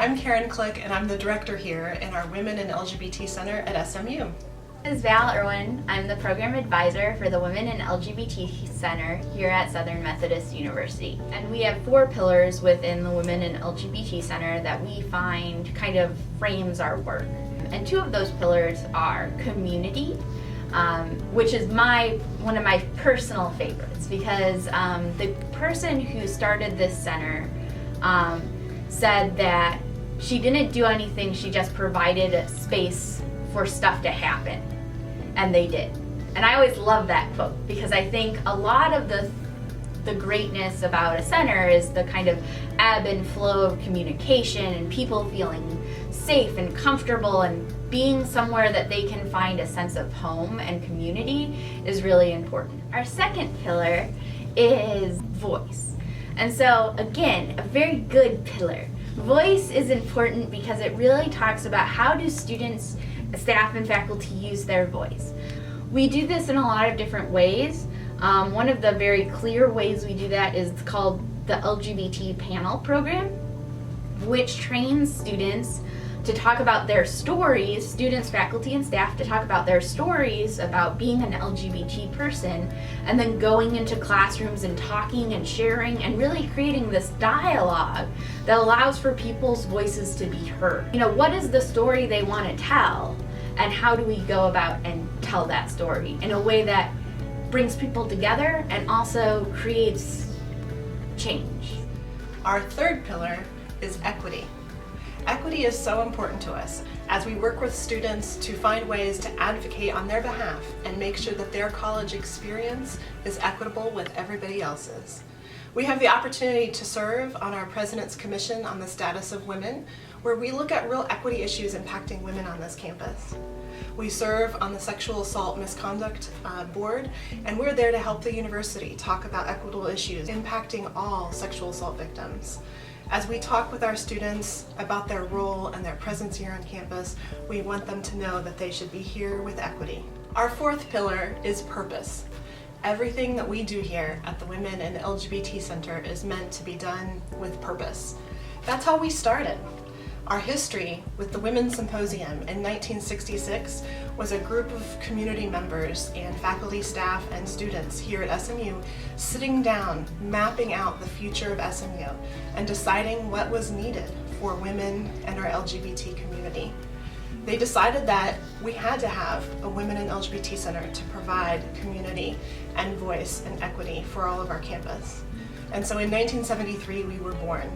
I'm Karen Click, and I'm the director here in our Women LGBT Center at SMU. This is Val Irwin. I'm the program advisor for the Women LGBT Center here at Southern Methodist University. And we have 4 pillars within the Women LGBT Center that we find kind of frames our work. And 2 of those pillars are community, which is one of my personal favorites, because the person who started this center said that she didn't do anything, she just provided a space for stuff to happen, and they did. And I always love that quote, because I think a lot of the greatness about a center is the kind of ebb and flow of communication and people feeling safe and comfortable and being somewhere that they can find a sense of home and community is really important. Our second pillar is voice. And so again, a very good pillar. Voice is important because it really talks about how do students, staff, and faculty use their voice. We do this in a lot of different ways. One of the very clear ways we do that is called the LGBT panel program, which trains students to talk about their stories, students, faculty, and staff to talk about their stories about being an LGBT person, and then going into classrooms and talking and sharing and really creating this dialogue that allows for people's voices to be heard. You know, what is the story they want to tell, and how do we go about and tell that story in a way that brings people together and also creates change. Our third pillar is equity. Equity is so important to us as we work with students to find ways to advocate on their behalf and make sure that their college experience is equitable with everybody else's. We have the opportunity to serve on our President's Commission on the Status of Women, where we look at real equity issues impacting women on this campus. We serve on the Sexual Assault Misconduct Board, and we're there to help the university talk about equitable issues impacting all sexual assault victims. As we talk with our students about their role and their presence here on campus, we want them to know that they should be here with equity. Our fourth pillar is purpose. Everything that we do here at the Women and LGBT Center is meant to be done with purpose. That's how we started. Our history with the Women's Symposium in 1966 was a group of community members and faculty, staff, and students here at SMU sitting down, mapping out the future of SMU and deciding what was needed for women and our LGBT community. They decided that we had to have a Women and LGBT Center to provide community and voice and equity for all of our campus. And so in 1973 we were born.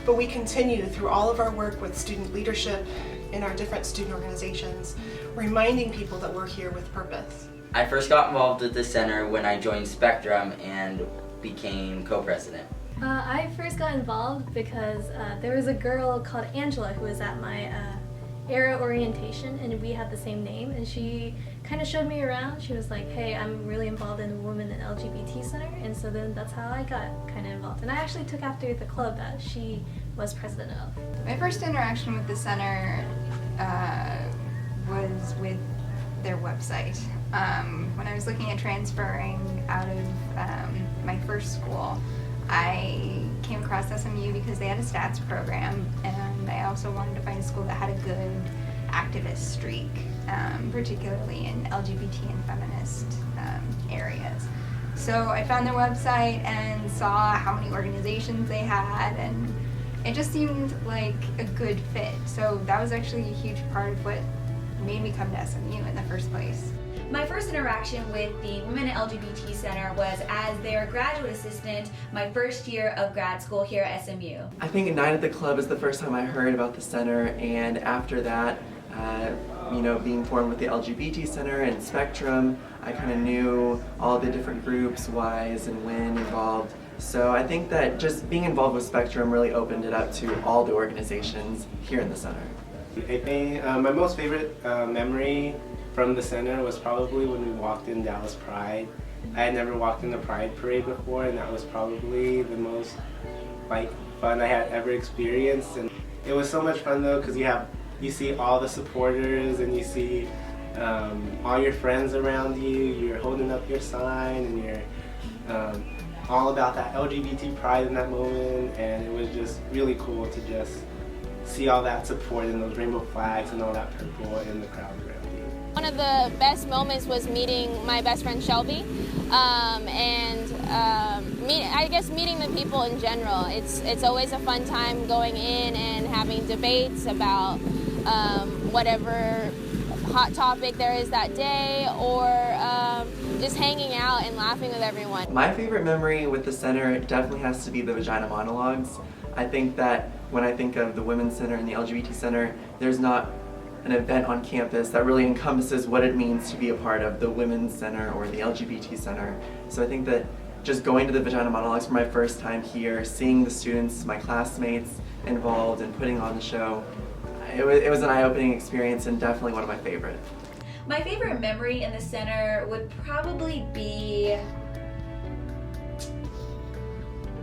But we continue through all of our work with student leadership in our different student organizations, reminding people that we're here with purpose. I first got involved with the center when I joined Spectrum and became co-president. I first got involved because there was a girl called Angela who was at my era orientation, and we had the same name, and she kind of showed me around. She was like, hey, I'm really involved in the Women and LGBT Center, and so then that's how I got kind of involved. And I actually took after the club that she was president of. My first interaction with the center was with their website. When I was looking at transferring out of my first school, I came across SMU because they had a stats program, and I also wanted to find a school that had a good activist streak, particularly in LGBT and feminist areas. So I found their website and saw how many organizations they had, and it just seemed like a good fit. So that was actually a huge part of what made me come to SMU in the first place. My first interaction with the Women LGBT Center was as their graduate assistant my first year of grad school here at SMU. I think Night at the Club is the first time I heard about the center, and after that, being formed with the LGBT Center and Spectrum, I kind of knew all the different groups, whys and when involved. So I think that just being involved with Spectrum really opened it up to all the organizations here in the center. I think my most favorite memory from the center was probably when we walked in Dallas Pride. I had never walked in the Pride Parade before, and that was probably the most fun I had ever experienced. And it was so much fun though, because you see all the supporters, and you see all your friends around you. You're holding up your sign, and you're all about that LGBT pride in that moment, and it was just really cool to just see all that support and those rainbow flags and all that purple in the crowd around you. One of the best moments was meeting my best friend Shelby, I guess meeting the people in general. It's always a fun time going in and having debates about whatever hot topic there is that day, or just hanging out and laughing with everyone. My favorite memory with the center definitely has to be the vagina monologues. I think that when I think of the Women's Center and the LGBT Center, there's not an event on campus that really encompasses what it means to be a part of the Women's Center or the LGBT Center. So I think that just going to the vagina monologues for my first time here, seeing the students, my classmates involved and putting on the show, it was an eye-opening experience and definitely one of my favorite. My favorite memory in the center would probably be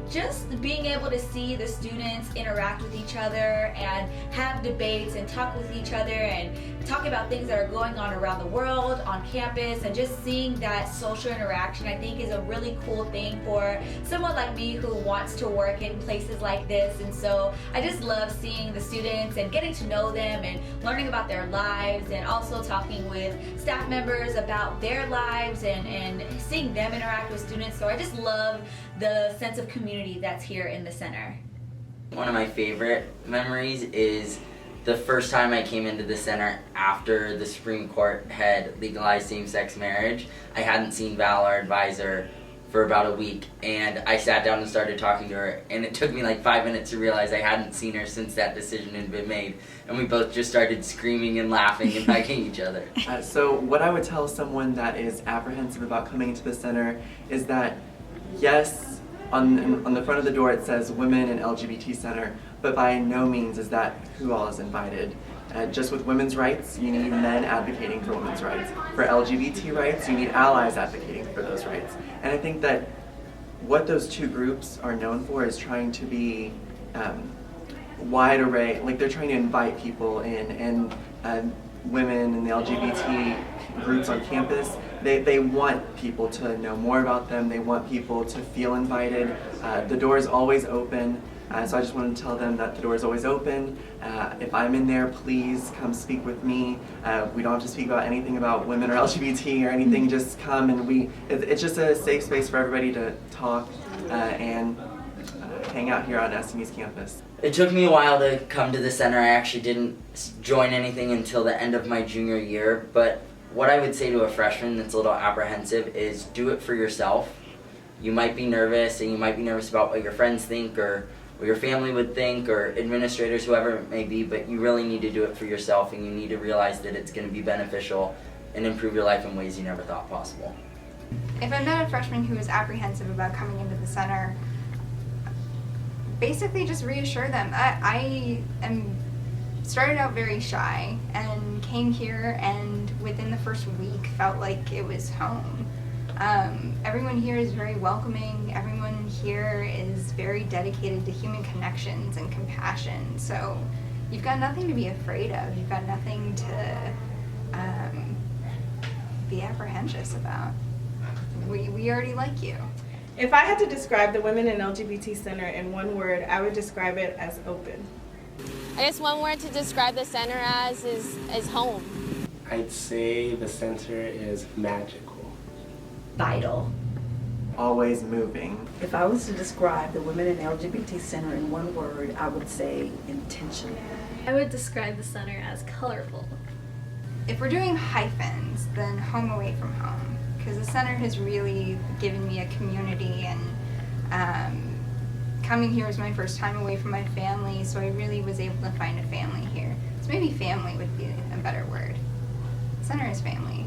just being able to see the students interact with each other and have debates and talk with each other and talk about things that are going on around the world, on campus, and just seeing that social interaction I think is a really cool thing for someone like me who wants to work in places like this. And so I just love seeing the students and getting to know them and learning about their lives, and also talking with staff members about their lives and seeing them interact with students. So I just love the sense of community that's here in the center. One of my favorite memories is the first time I came into the center after the Supreme Court had legalized same-sex marriage. I hadn't seen Val, our advisor, for about a week, and I sat down and started talking to her, and it took me like 5 minutes to realize I hadn't seen her since that decision had been made, and we both just started screaming and laughing and hugging each other. So what I would tell someone that is apprehensive about coming into the center is that yes, on the front of the door it says Women and LGBT Center, but by no means is that who all is invited. Just with women's rights, you need men advocating for women's rights. For LGBT rights, you need allies advocating for those rights. And I think that what those two groups are known for is trying to be wide array, like they're trying to invite people in, and women and the LGBT groups on campus, they want people to know more about them, they want people to feel invited. The door is always open. So I just wanted to tell them that the door is always open. If I'm in there, please come speak with me. We don't have to speak about anything about women or LGBT or anything, just come, and it's just a safe space for everybody to talk and hang out here on SMU's campus. It took me a while to come to the center. I actually didn't join anything until the end of my junior year, but what I would say to a freshman that's a little apprehensive is do it for yourself. You might be nervous, and you might be nervous about what your friends think or what your family would think, or administrators, whoever it may be, but you really need to do it for yourself, and you need to realize that it's going to be beneficial and improve your life in ways you never thought possible. If I met a freshman who was apprehensive about coming into the center, basically just reassure them. I started out very shy and came here, and within the first week felt like it was home. Everyone here is very welcoming. Everyone here is very dedicated to human connections and compassion. So you've got nothing to be afraid of. You've got nothing to be apprehensive about. We already like you. If I had to describe the Women in LGBT Center in one word, I would describe it as open. I guess one word to describe the center as is home. I'd say the center is magical. Vital. Always moving. If I was to describe the Women in LGBT Center in one word, I would say intentional. I would describe the center as colorful. If we're doing hyphens, then home away from home, because the center has really given me a community, and coming here was my first time away from my family, so I really was able to find a family here. So maybe family would be a better word. Center is family.